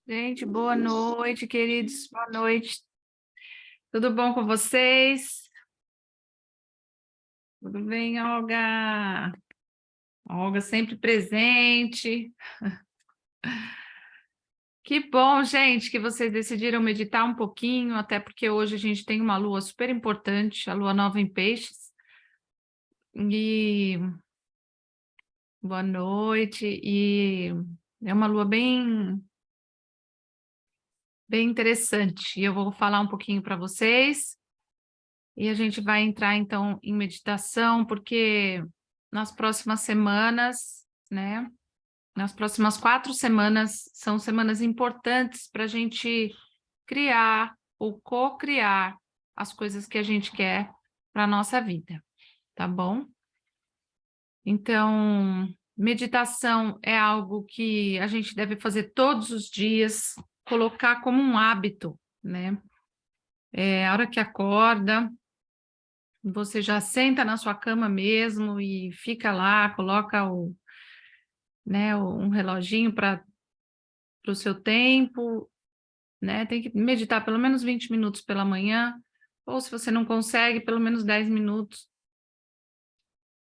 Gente, boa noite, queridos. Boa noite. Tudo bom com vocês? Tudo bem, Olga? Olga sempre presente. Que bom, gente, que vocês decidiram meditar um pouquinho, até porque hoje a gente tem uma lua super importante, a lua nova em Peixes. E boa noite. E é uma lua bem interessante. E eu vou falar um pouquinho para vocês. E a gente vai entrar, então, em meditação, porque nas próximas semanas, né? Nas próximas 4 semanas, são semanas importantes para a gente criar ou co-criar as coisas que a gente quer para a nossa vida, tá bom? Então, meditação é algo que a gente deve fazer todos os dias, colocar como um hábito, né? A hora que acorda, você já senta na sua cama mesmo e fica lá, coloca um reloginho para o seu tempo, né? Tem que meditar pelo menos 20 minutos pela manhã, ou se você não consegue, pelo menos 10 minutos,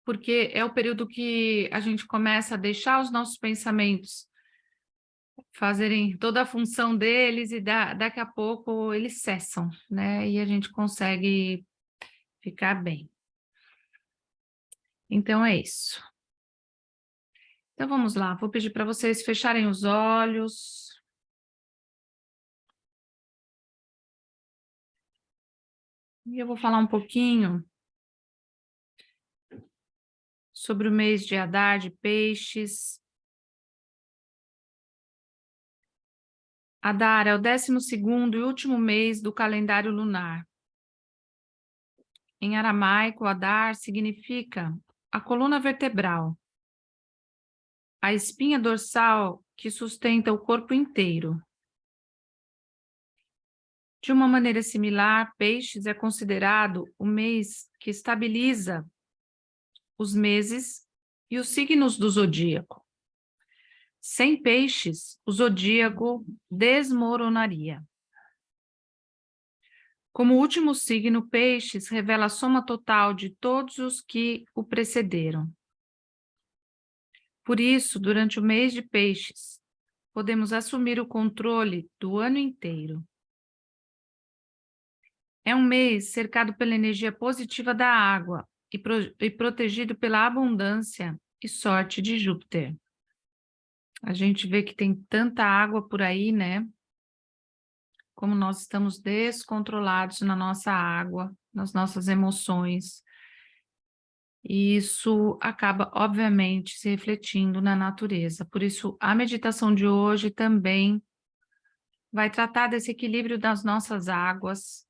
porque é o período que a gente começa a deixar os nossos pensamentos fazerem toda a função deles e daqui a pouco eles cessam, né? E a gente consegue ficar bem. Então é isso. Então vamos lá, vou pedir para vocês fecharem os olhos. E eu vou falar um pouquinho sobre o mês de Adar de Peixes. Adar é o 12º e último mês do calendário lunar. Em aramaico, Adar significa a coluna vertebral, a espinha dorsal que sustenta o corpo inteiro. De uma maneira similar, Peixes é considerado o mês que estabiliza os meses e os signos do zodíaco. Sem Peixes, o zodíaco desmoronaria. Como último signo, Peixes revela a soma total de todos os que o precederam. Por isso, durante o mês de Peixes, podemos assumir o controle do ano inteiro. É um mês cercado pela energia positiva da água e protegido pela abundância e sorte de Júpiter. A gente vê que tem tanta água por aí, né? Como nós estamos descontrolados na nossa água, nas nossas emoções. E isso acaba, obviamente, se refletindo na natureza. Por isso, a meditação de hoje também vai tratar desse equilíbrio das nossas águas,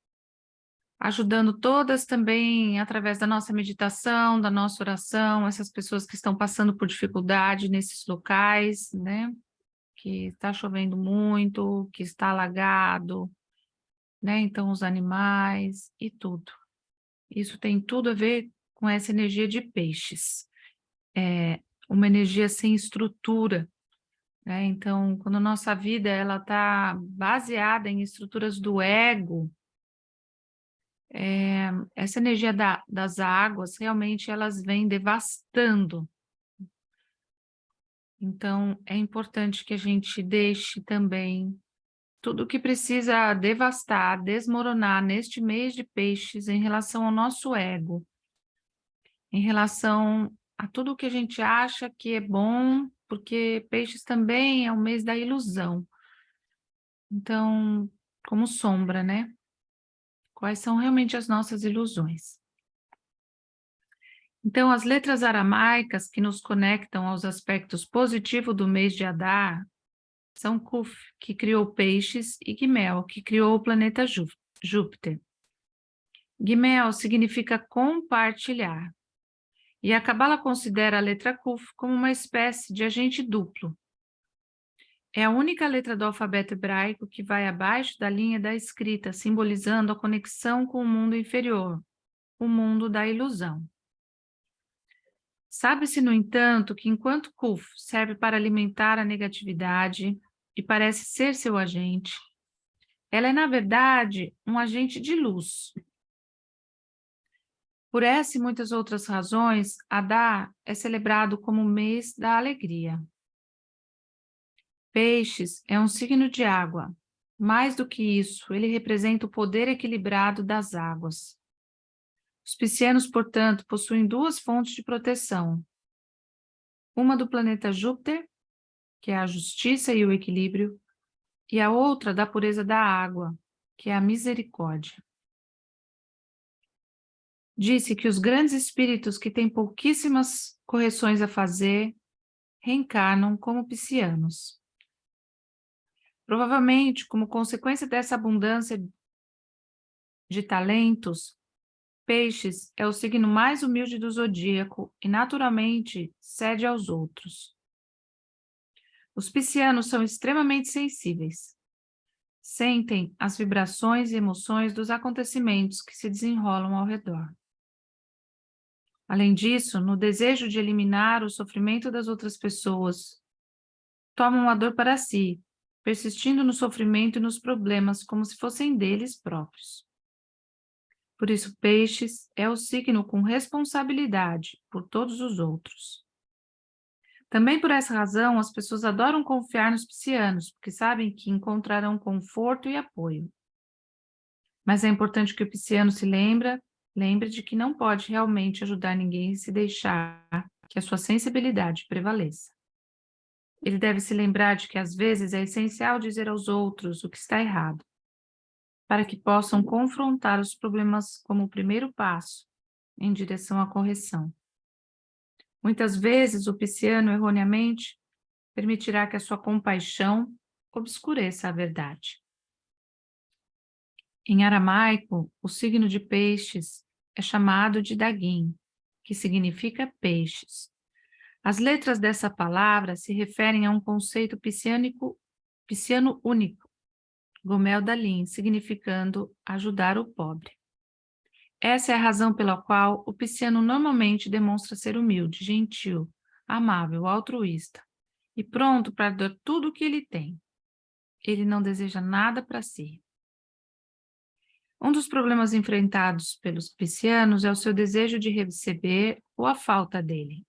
ajudando todas também através da nossa meditação, da nossa oração, essas pessoas que estão passando por dificuldade nesses locais, né? Que está chovendo muito, que está alagado, né? Então, os animais e tudo. Isso tem tudo a ver com essa energia de Peixes. É uma energia sem estrutura, né? Então, quando a nossa vida ela está baseada em estruturas do ego, essa energia das águas, realmente elas vêm devastando. Então, é importante que a gente deixe também tudo que precisa devastar, desmoronar neste mês de Peixes em relação ao nosso ego, em relação a tudo que a gente acha que é bom, porque Peixes também é o mês da ilusão. Então, como sombra, né? Quais são realmente as nossas ilusões? Então, as letras aramaicas que nos conectam aos aspectos positivos do mês de Adar são Kuf, que criou Peixes, e Gimel, que criou o planeta Júpiter. Gimel significa compartilhar. E a Cabala considera a letra Kuf como uma espécie de agente duplo. É a única letra do alfabeto hebraico que vai abaixo da linha da escrita, simbolizando a conexão com o mundo inferior, o mundo da ilusão. Sabe-se, no entanto, que enquanto Kuf serve para alimentar a negatividade e parece ser seu agente, ela é, na verdade, um agente de luz. Por essa e muitas outras razões, Adar é celebrado como o mês da alegria. Peixes é um signo de água. Mais do que isso, ele representa o poder equilibrado das águas. Os piscianos, portanto, possuem duas fontes de proteção. Uma do planeta Júpiter, que é a justiça e o equilíbrio, e a outra da pureza da água, que é a misericórdia. Disse que os grandes espíritos que têm pouquíssimas correções a fazer reencarnam como piscianos. Provavelmente, como consequência dessa abundância de talentos, Peixes é o signo mais humilde do zodíaco e, naturalmente, cede aos outros. Os piscianos são extremamente sensíveis. Sentem as vibrações e emoções dos acontecimentos que se desenrolam ao redor. Além disso, no desejo de eliminar o sofrimento das outras pessoas, tomam a dor para si, persistindo no sofrimento e nos problemas como se fossem deles próprios. Por isso, Peixes é o signo com responsabilidade por todos os outros. Também por essa razão, as pessoas adoram confiar nos piscianos, porque sabem que encontrarão conforto e apoio. Mas é importante que o pisciano se lembre de que não pode realmente ajudar ninguém se deixar que a sua sensibilidade prevaleça. Ele deve se lembrar de que às vezes é essencial dizer aos outros o que está errado, para que possam confrontar os problemas como o primeiro passo em direção à correção. Muitas vezes o pisciano, erroneamente, permitirá que a sua compaixão obscureça a verdade. Em aramaico, o signo de peixes é chamado de Dagim, que significa peixes. As letras dessa palavra se referem a um conceito pisciano único, Gomel Dalim, significando ajudar o pobre. Essa é a razão pela qual o pisciano normalmente demonstra ser humilde, gentil, amável, altruísta e pronto para dar tudo o que ele tem. Ele não deseja nada para si. Um dos problemas enfrentados pelos piscianos é o seu desejo de receber ou a falta dele.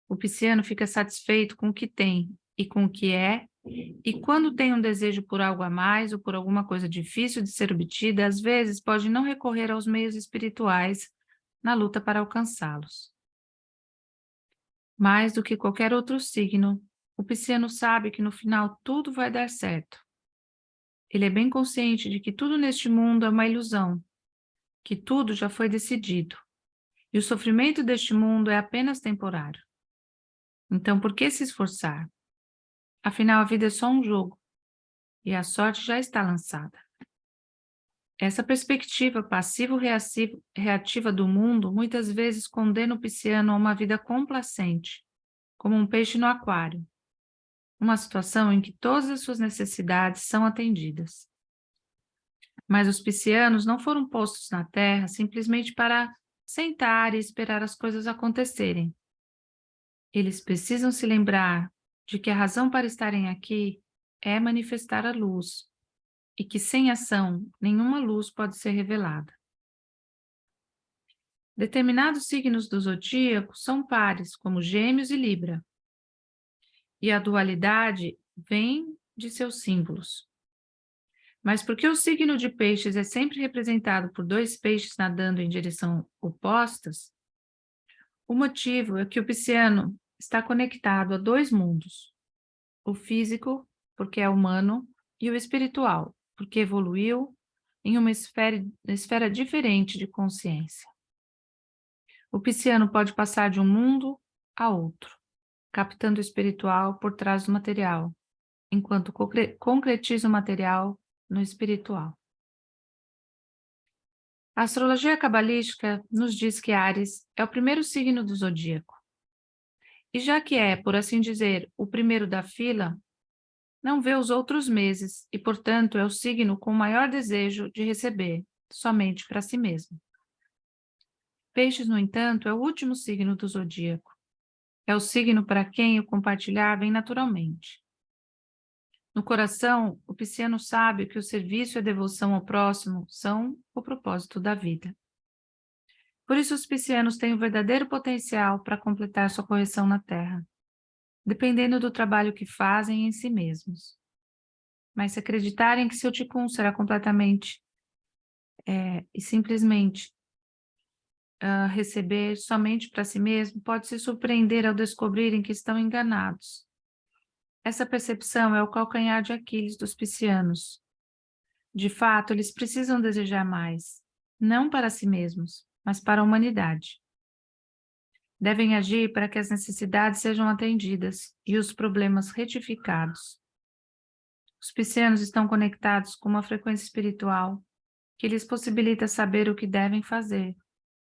O pisciano fica satisfeito com o que tem e com o que é, e quando tem um desejo por algo a mais ou por alguma coisa difícil de ser obtida, às vezes pode não recorrer aos meios espirituais na luta para alcançá-los. Mais do que qualquer outro signo, o pisciano sabe que no final tudo vai dar certo. Ele é bem consciente de que tudo neste mundo é uma ilusão, que tudo já foi decidido, e o sofrimento deste mundo é apenas temporário. Então, por que se esforçar? Afinal, a vida é só um jogo, e a sorte já está lançada. Essa perspectiva passivo-reativa do mundo muitas vezes condena o pisciano a uma vida complacente, como um peixe no aquário, uma situação em que todas as suas necessidades são atendidas. Mas os piscianos não foram postos na Terra simplesmente para sentar e esperar as coisas acontecerem. Eles precisam se lembrar de que a razão para estarem aqui é manifestar a luz, e que sem ação nenhuma luz pode ser revelada. Determinados signos do zodíaco são pares, como Gêmeos e Libra, e a dualidade vem de seus símbolos. Mas porque o signo de Peixes é sempre representado por dois peixes nadando em direção opostas, o motivo é que o pisciano está conectado a dois mundos: o físico, porque é humano, e o espiritual, porque evoluiu em uma esfera diferente de consciência. O pisciano pode passar de um mundo a outro, captando o espiritual por trás do material, enquanto concretiza o material no espiritual. A astrologia cabalística nos diz que Áries é o primeiro signo do zodíaco. E já que é, por assim dizer, o primeiro da fila, não vê os outros meses e, portanto, é o signo com o maior desejo de receber, somente para si mesmo. Peixes, no entanto, é o último signo do zodíaco. É o signo para quem o compartilhar vem naturalmente. No coração, o pisciano sabe que o serviço e a devoção ao próximo são o propósito da vida. Por isso, os piscianos têm o verdadeiro potencial para completar sua correção na Terra, dependendo do trabalho que fazem em si mesmos. Mas se acreditarem que seu ticum será completamente e simplesmente receber somente para si mesmo, pode se surpreender ao descobrirem que estão enganados. Essa percepção é o calcanhar de Aquiles dos piscianos. De fato, eles precisam desejar mais, não para si mesmos, mas para a humanidade. Devem agir para que as necessidades sejam atendidas e os problemas retificados. Os piscianos estão conectados com uma frequência espiritual que lhes possibilita saber o que devem fazer,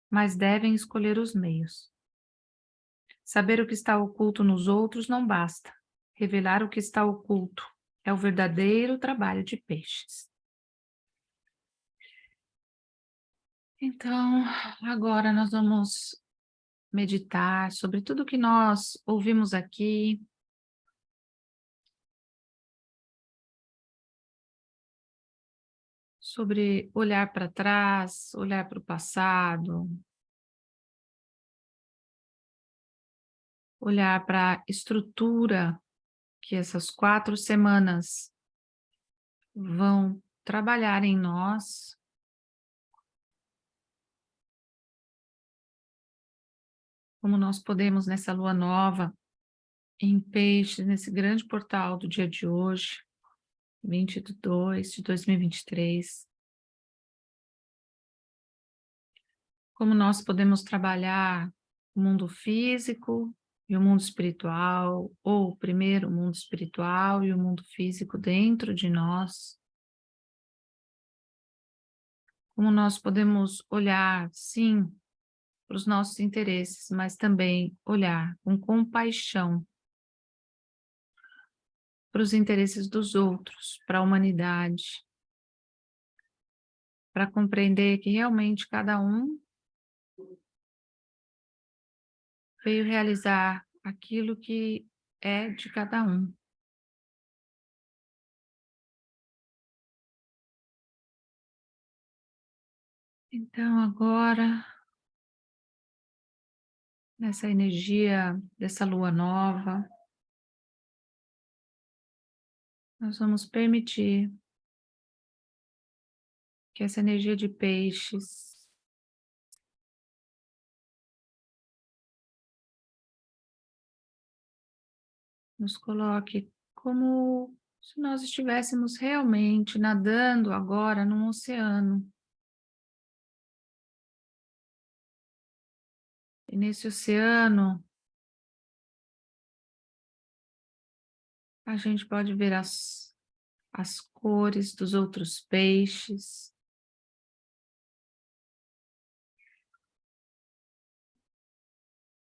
mas devem escolher os meios. Saber o que está oculto nos outros não basta. Revelar o que está oculto é o verdadeiro trabalho de Peixes. Então, agora nós vamos meditar sobre tudo que nós ouvimos aqui. Sobre olhar para trás, olhar para o passado, olhar para a estrutura que essas 4 semanas vão trabalhar em nós, como nós podemos nessa lua nova, em Peixes, nesse grande portal do dia de hoje, 22 de 2023, como nós podemos trabalhar o mundo físico e o mundo espiritual, ou primeiro o mundo espiritual e o mundo físico dentro de nós, como nós podemos olhar, sim, para os nossos interesses, mas também olhar com compaixão para os interesses dos outros, para a humanidade, para compreender que realmente cada um veio realizar aquilo que é de cada um. Então, agora, nessa energia dessa lua nova, nós vamos permitir que essa energia de peixes nos coloque como se nós estivéssemos realmente nadando agora num oceano. E nesse oceano, a gente pode ver as cores dos outros peixes,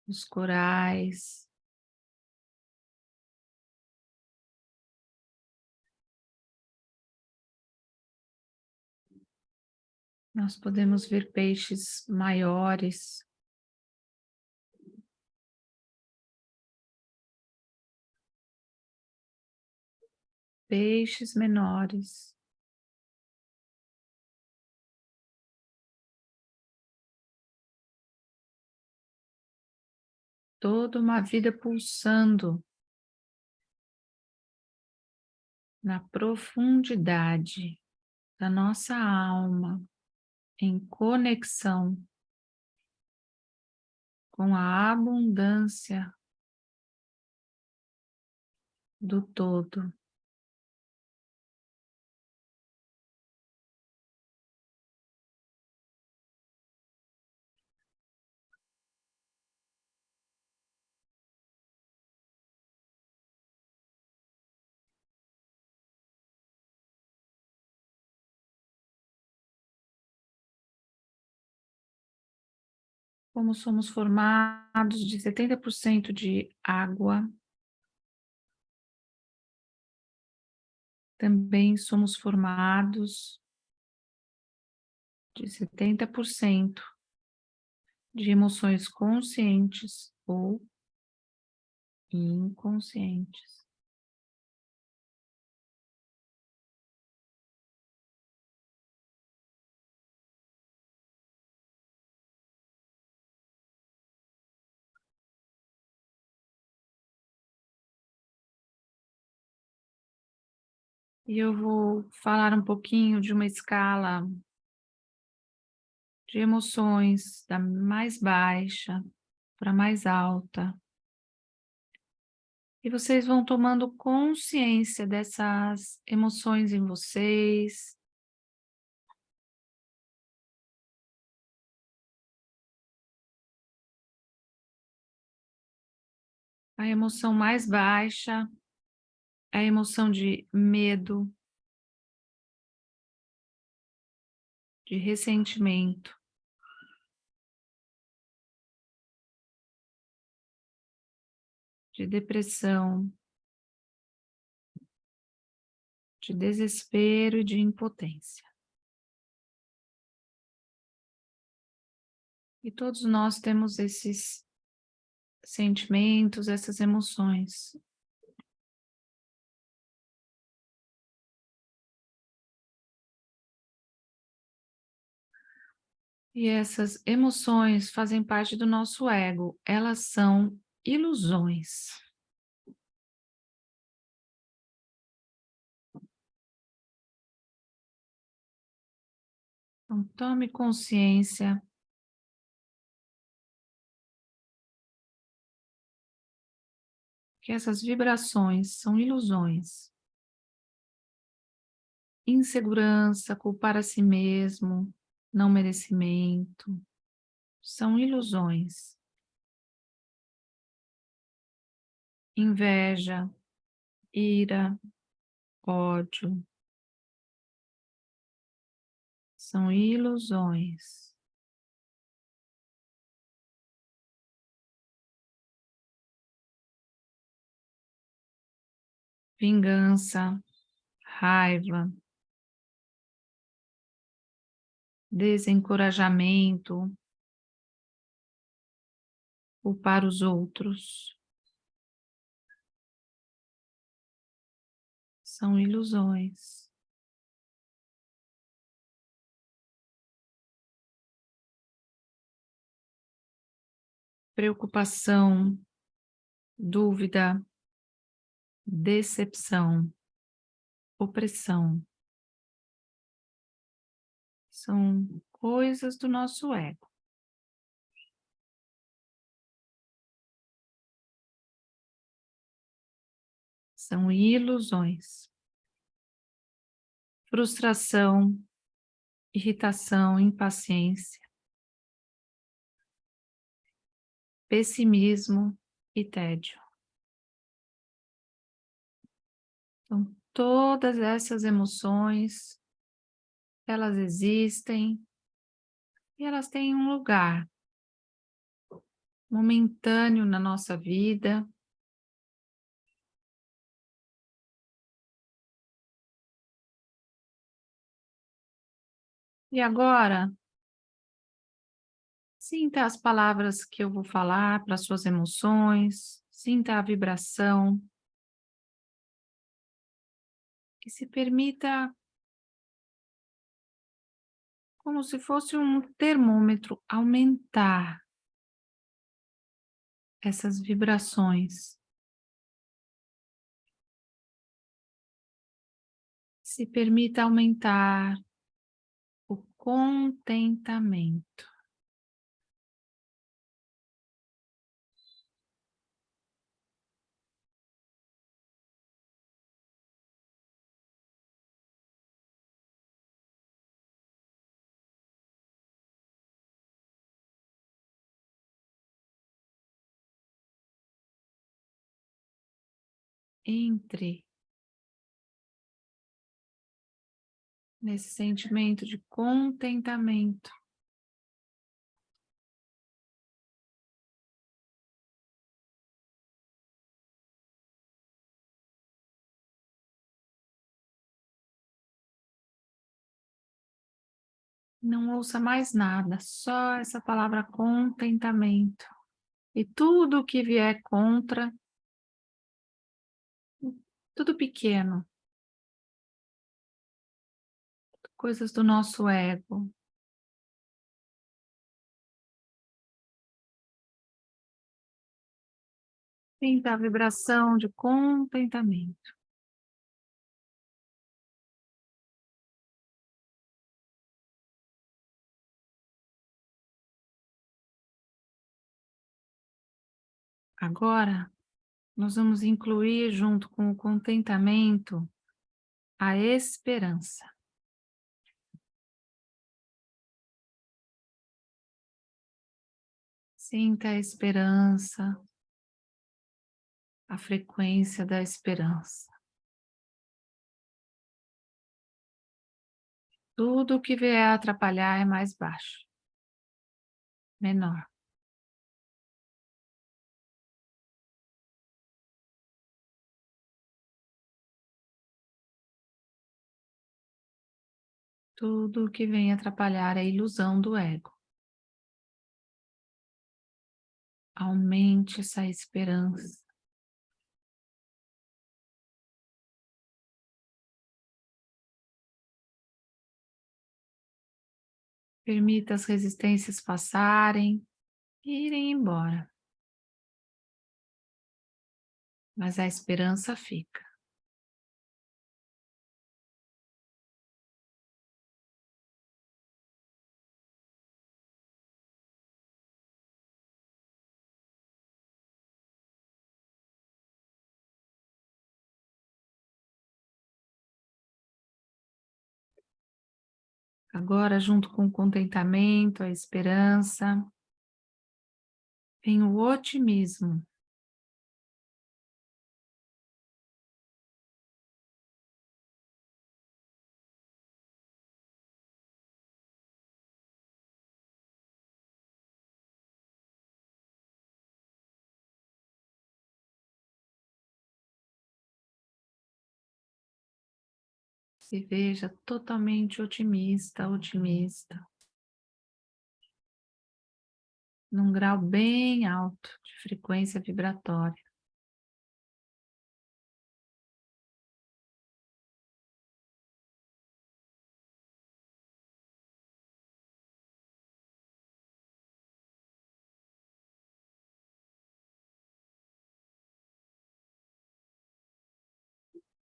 os corais. Nós podemos ver peixes maiores, peixes menores. Toda uma vida pulsando na profundidade da nossa alma, em conexão com a abundância do todo. Como somos formados de 70% de água, também somos formados de 70% de emoções conscientes ou inconscientes. E eu vou falar um pouquinho de uma escala de emoções, da mais baixa para a mais alta. E vocês vão tomando consciência dessas emoções em vocês. A emoção mais baixa é a emoção de medo, de ressentimento, de depressão, de desespero e de impotência. E todos nós temos esses sentimentos, essas emoções. E essas emoções fazem parte do nosso ego, elas são ilusões. Então, tome consciência que essas vibrações são ilusões. Insegurança, culpar a si mesmo, não merecimento, são ilusões. Inveja, ira, ódio, são ilusões. Vingança, raiva, desencorajamento, culpar os outros, são ilusões. Preocupação, dúvida, decepção, opressão, são coisas do nosso ego. São ilusões. Frustração, irritação, impaciência, pessimismo e tédio. Então, todas essas emoções, elas existem e elas têm um lugar momentâneo na nossa vida. E agora, sinta as palavras que eu vou falar para suas emoções, sinta a vibração, que se permita, como se fosse um termômetro, aumentar essas vibrações. Se permita aumentar o contentamento. Entre nesse sentimento de contentamento. Não ouça mais nada, só essa palavra contentamento. E tudo o que vier contra, tudo pequeno, coisas do nosso ego. Sinta a vibração de contentamento. Agora, nós vamos incluir junto com o contentamento a esperança. Sinta a esperança, a frequência da esperança. Tudo que vier a atrapalhar é mais baixo, menor. Tudo que vem atrapalhar é a ilusão do ego. Aumente essa esperança. Permita as resistências passarem e irem embora. Mas a esperança fica. Agora, junto com o contentamento, a esperança, vem o otimismo. Se veja totalmente otimista, otimista, num grau bem alto de frequência vibratória.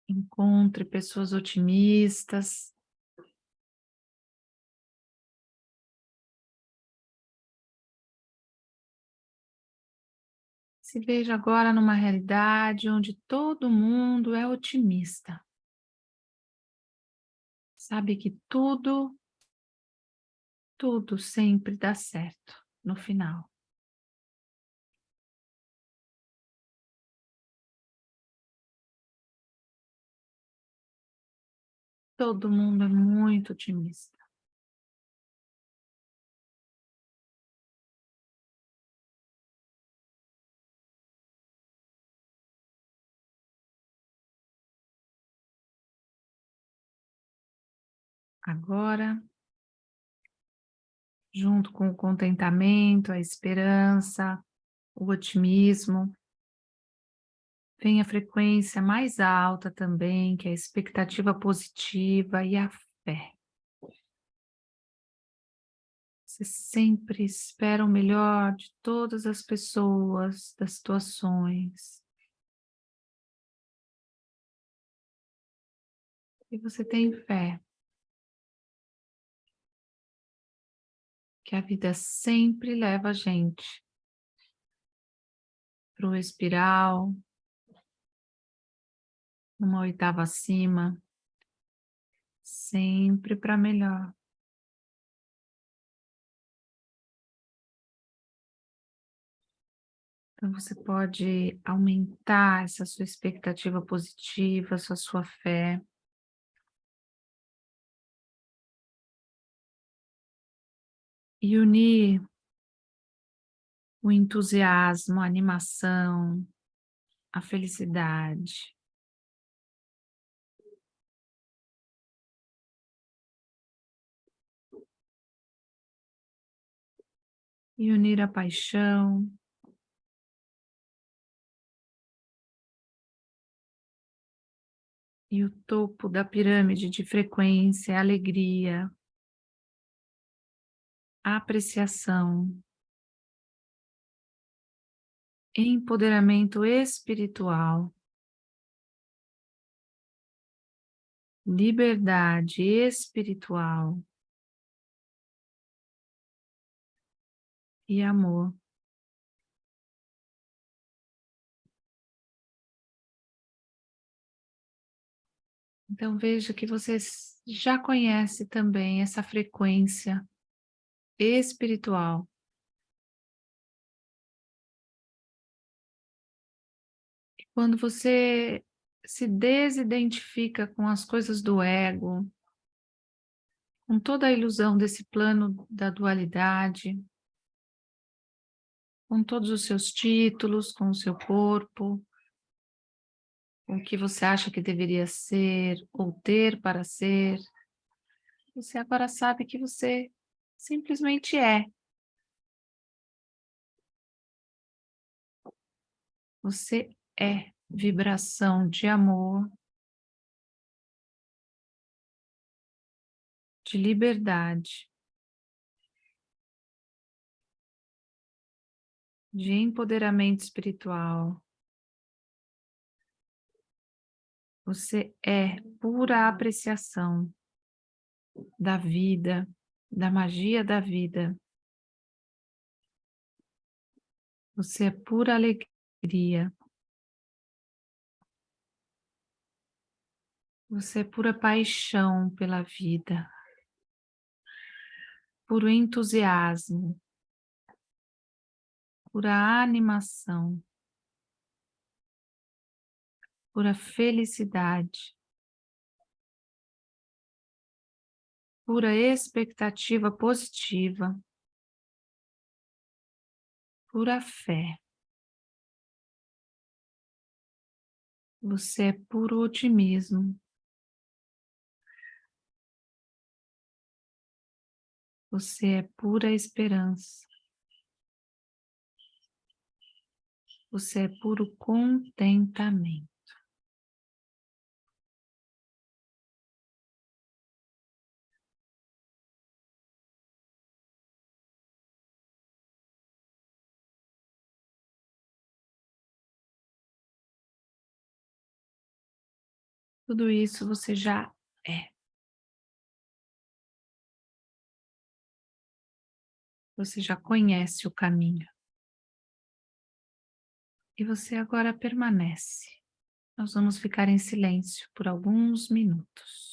Encontre pessoas otimistas. Se veja agora numa realidade onde todo mundo é otimista. Sabe que tudo sempre dá certo no final. Todo mundo é muito otimista. Agora, junto com o contentamento, a esperança, o otimismo, vem a frequência mais alta também, que é a expectativa positiva e a fé. Você sempre espera o melhor de todas as pessoas, das situações. E você tem fé que a vida sempre leva a gente para o espiral, numa oitava acima, sempre para melhor. Então você pode aumentar essa sua expectativa positiva, essa sua fé. E unir o entusiasmo, a animação, a felicidade. e unir a paixão e o topo da pirâmide de frequência, alegria, apreciação, empoderamento espiritual, liberdade espiritual e amor. Então veja que você já conhece também essa frequência espiritual. E quando você se desidentifica com as coisas do ego, com toda a ilusão desse plano da dualidade, com todos os seus títulos, com o seu corpo, com o que você acha que deveria ser ou ter para ser, você agora sabe que você simplesmente é. Você é vibração de amor, de liberdade, de empoderamento espiritual. Você é pura apreciação da vida, da magia da vida. Você é pura alegria. Você é pura paixão pela vida, puro entusiasmo, pura animação, pura felicidade, pura expectativa positiva, pura fé. Você é puro otimismo. Você é pura esperança. Você é puro contentamento. Tudo isso você já é. Você já conhece o caminho. E você agora permanece. Nós vamos ficar em silêncio por alguns minutos.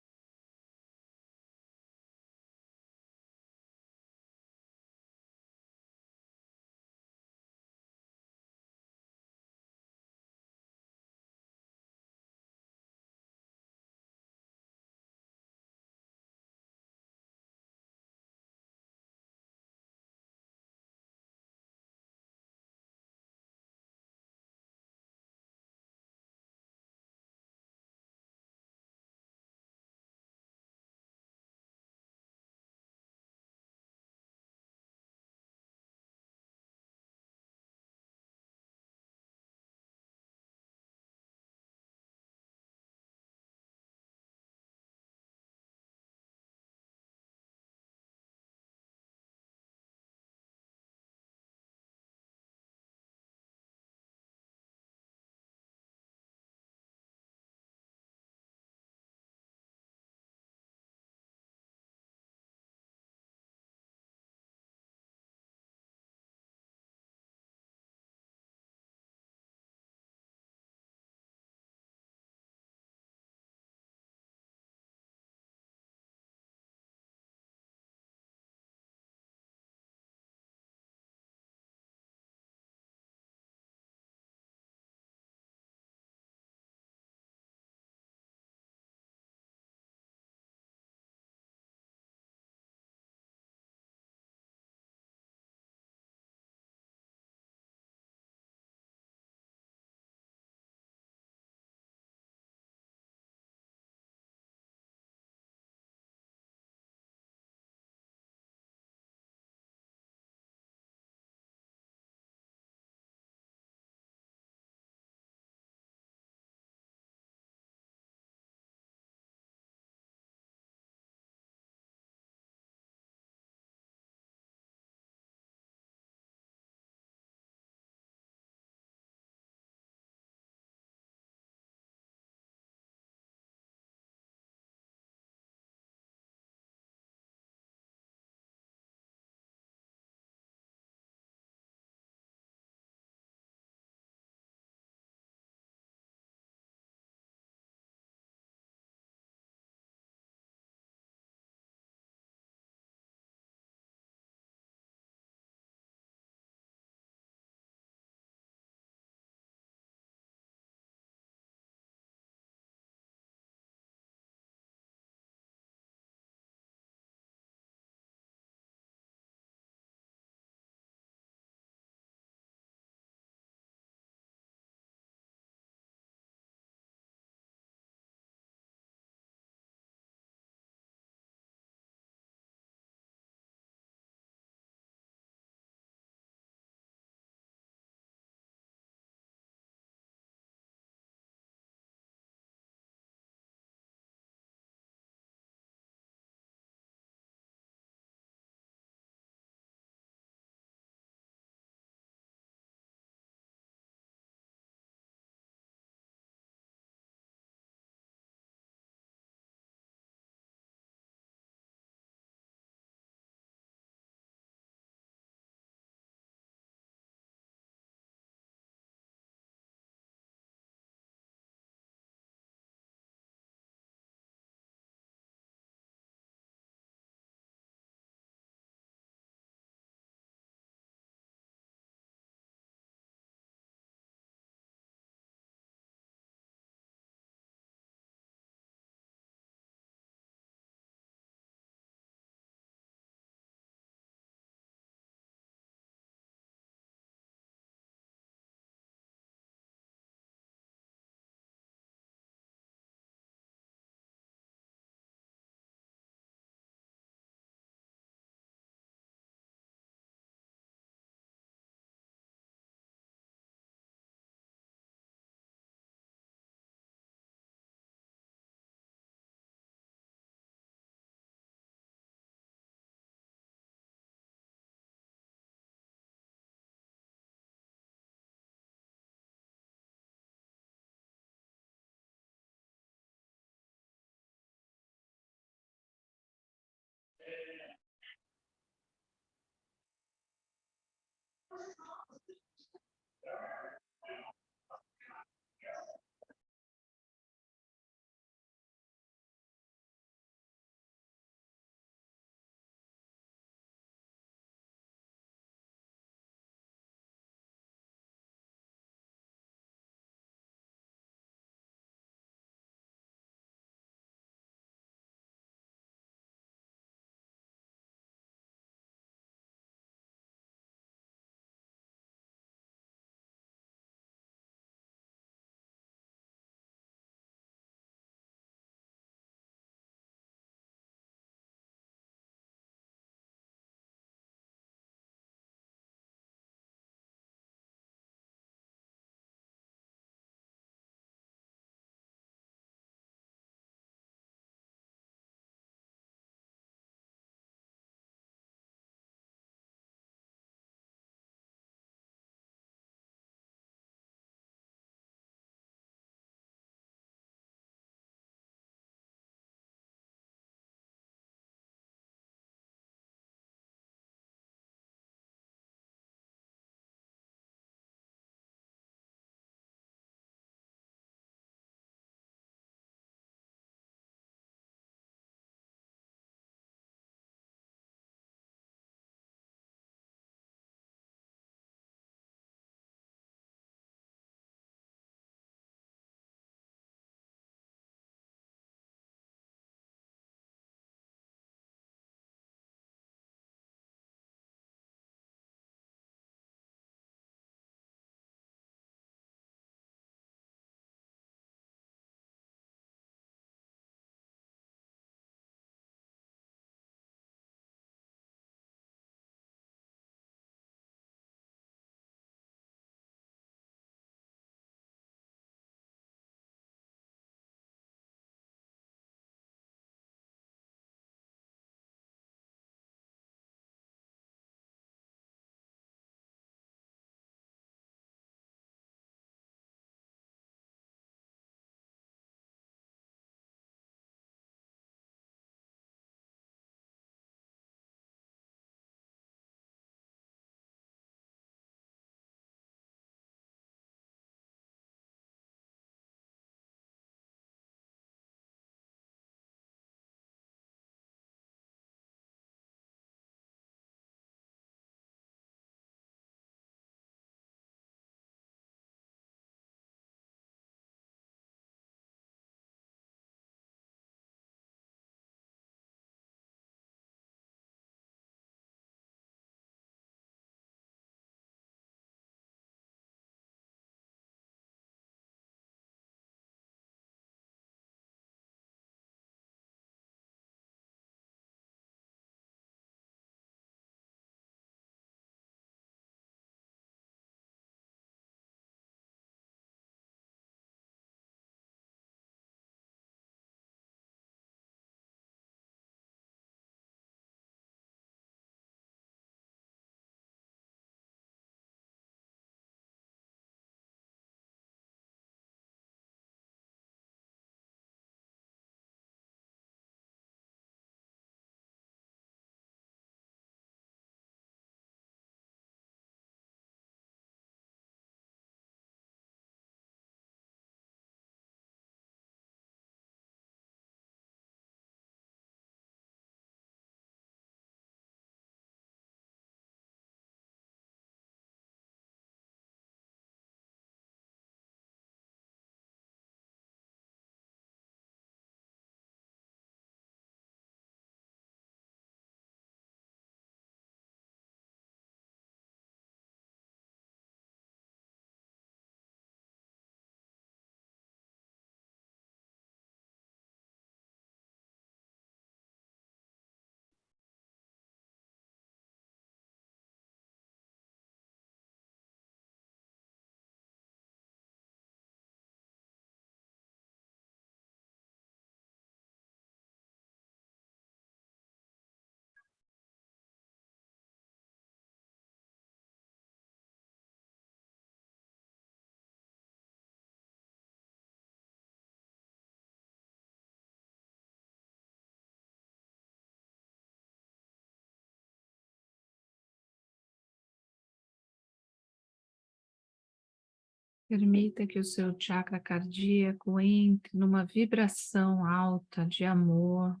Permita que o seu chakra cardíaco entre numa vibração alta de amor.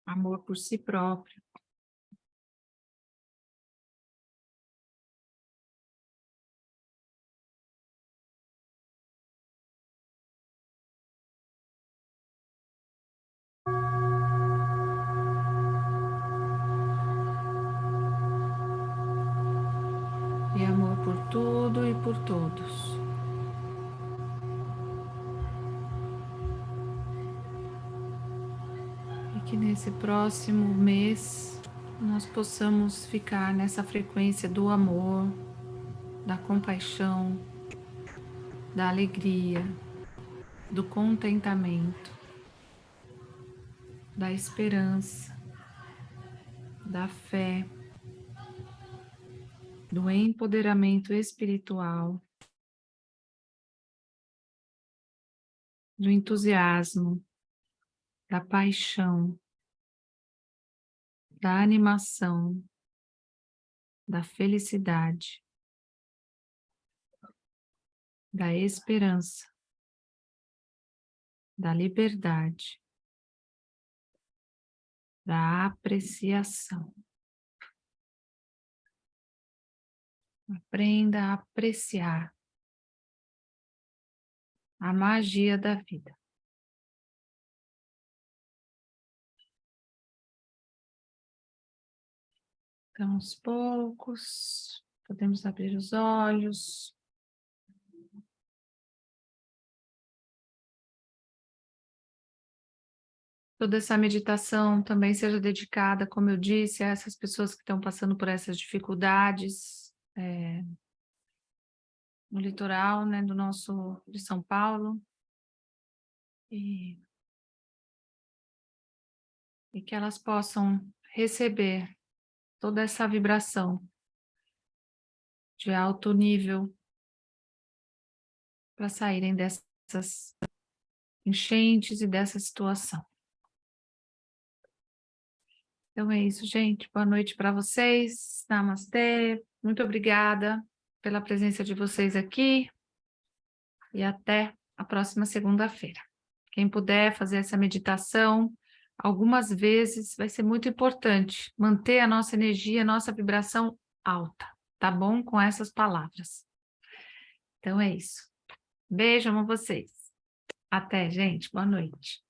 Amor por si próprio. E amor por tudo e por todos. E que nesse próximo mês nós possamos ficar nessa frequência do amor, da compaixão, da alegria, do contentamento, da esperança, da fé, do empoderamento espiritual, do entusiasmo, da paixão, da animação, da felicidade, da esperança, da liberdade, da apreciação. Aprenda a apreciar a magia da vida. Então, aos poucos, podemos abrir os olhos. Toda essa meditação também seja dedicada, como eu disse, a essas pessoas que estão passando por essas dificuldades no litoral, né, de São Paulo. E que elas possam receber toda essa vibração de alto nível para saírem dessas enchentes e dessa situação. Então é isso, gente. Boa noite para vocês. Namastê. Muito obrigada pela presença de vocês aqui. E até a próxima segunda-feira. Quem puder fazer essa meditação algumas vezes, vai ser muito importante manter a nossa energia, a nossa vibração alta, tá bom? Com essas palavras. Então é isso. Beijo, amo vocês. Até, gente. Boa noite.